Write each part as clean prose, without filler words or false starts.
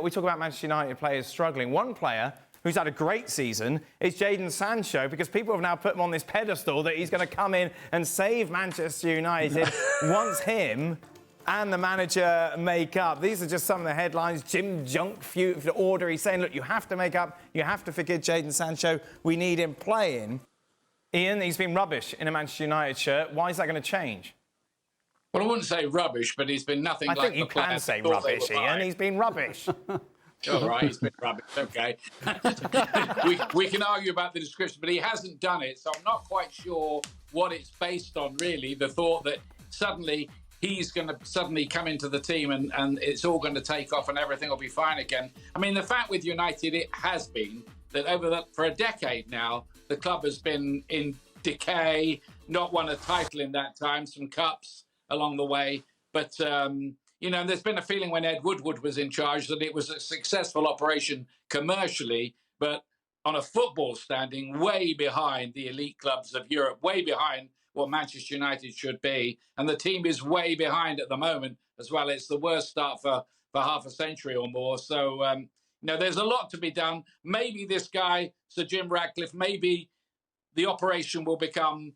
we talk about Manchester United players struggling. One player who's had a great season is Jadon Sancho, because people have now put him on this pedestal that he's going to come in and save Manchester United once him and the manager make up. These are just some of the headlines. Jim Junk feud order. He's saying, look, you have to make up. You have to forgive Jadon Sancho. We need him playing. Ian, he's been rubbish in a Manchester United shirt. Why is that going to change? Well, I wouldn't say rubbish, but he's been nothing like the I think you can say rubbish, Ian. He's been rubbish. All right, he's been rubbish. OK. we can argue about the description, but he hasn't done it. So I'm not quite sure what it's based on, really. The thought that suddenly he's going to suddenly come into the team and it's all going to take off and everything will be fine again. I mean, the fact with United, it has been that for a decade now, the club has been in decay, not won a title in that time, some cups along the way. But, you know, there's been a feeling when Ed Woodward was in charge that it was a successful operation commercially, but on a football standing way behind the elite clubs of Europe, way behind what Manchester United should be. And the team is way behind at the moment as well. It's the worst start for half a century or more. So, you know, there's a lot to be done. Maybe this guy, Sir Jim Ratcliffe, maybe the operation will become,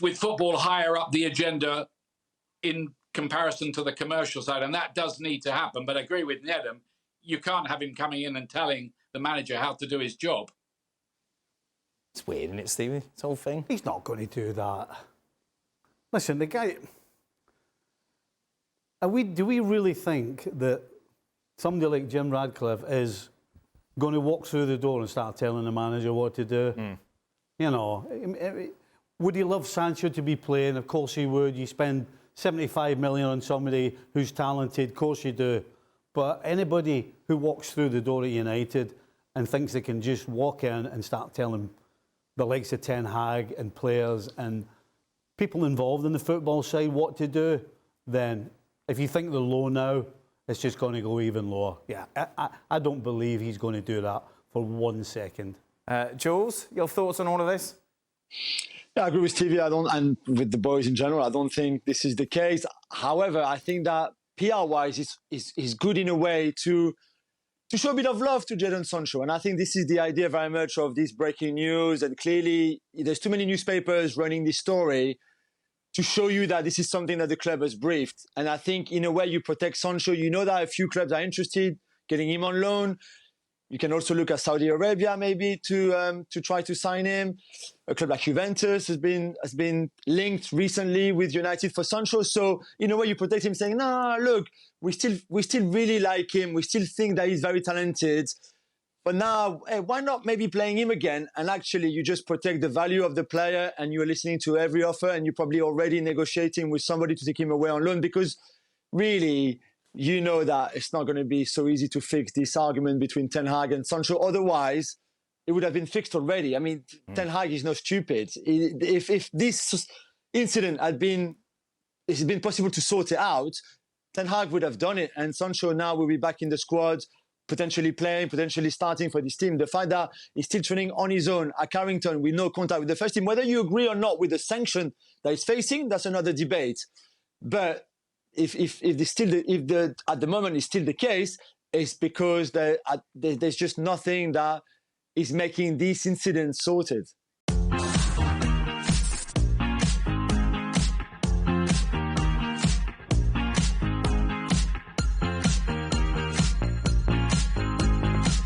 with football higher up the agenda in comparison to the commercial side. And that does need to happen. But I agree with Nedum. You can't have him coming in and telling the manager how to do his job. It's weird, isn't it, Stevie? This whole thing. He's not going to do that. Listen, the guy... do we really think that somebody like Jim Ratcliffe is going to walk through the door and start telling the manager what to do? You know, would he love Sancho to be playing? Of course he would. You spend 75 million on somebody who's talented, of course you do. But anybody who walks through the door at United and thinks they can just walk in and start telling the likes of Ten Hag and players and people involved in the football side what to do, then if you think they're low now, it's just going to go even lower. Yeah, I don't believe he's going to do that for 1 second. Jules, your thoughts on all of this? Yeah, I agree with Stevie. And with the boys in general, I don't think this is the case. However, I think that PR-wise is good in a way to show a bit of love to Jadon Sancho. And I think this is the idea very much of this breaking news. And clearly, there's too many newspapers running this story to show you that this is something that the club has briefed. And I think in a way you protect Sancho. You know that a few clubs are interested, getting him on loan. You can also look at Saudi Arabia maybe to try to sign him. A club like Juventus has been linked recently with United for Sancho. So in a way you protect him, saying, "No, look, we still really like him. We still think that he's very talented. But now, hey, why not maybe playing him again?" And actually, you just protect the value of the player, and you're listening to every offer, and you're probably already negotiating with somebody to take him away on loan, because really, you know that it's not going to be so easy to fix this argument between Ten Hag and Sancho. Otherwise, it would have been fixed already. I mean, Ten Hag is not stupid. If this incident it's been possible to sort it out, Ten Hag would have done it, and Sancho now will be back in the squad, potentially playing, potentially starting for this team. The fact that he's still training on his own at Carrington with no contact with the first team, whether you agree or not with the sanction that he's facing, that's another debate. But if at the moment it's still the case, it's because there's just nothing that is making these incidents sorted.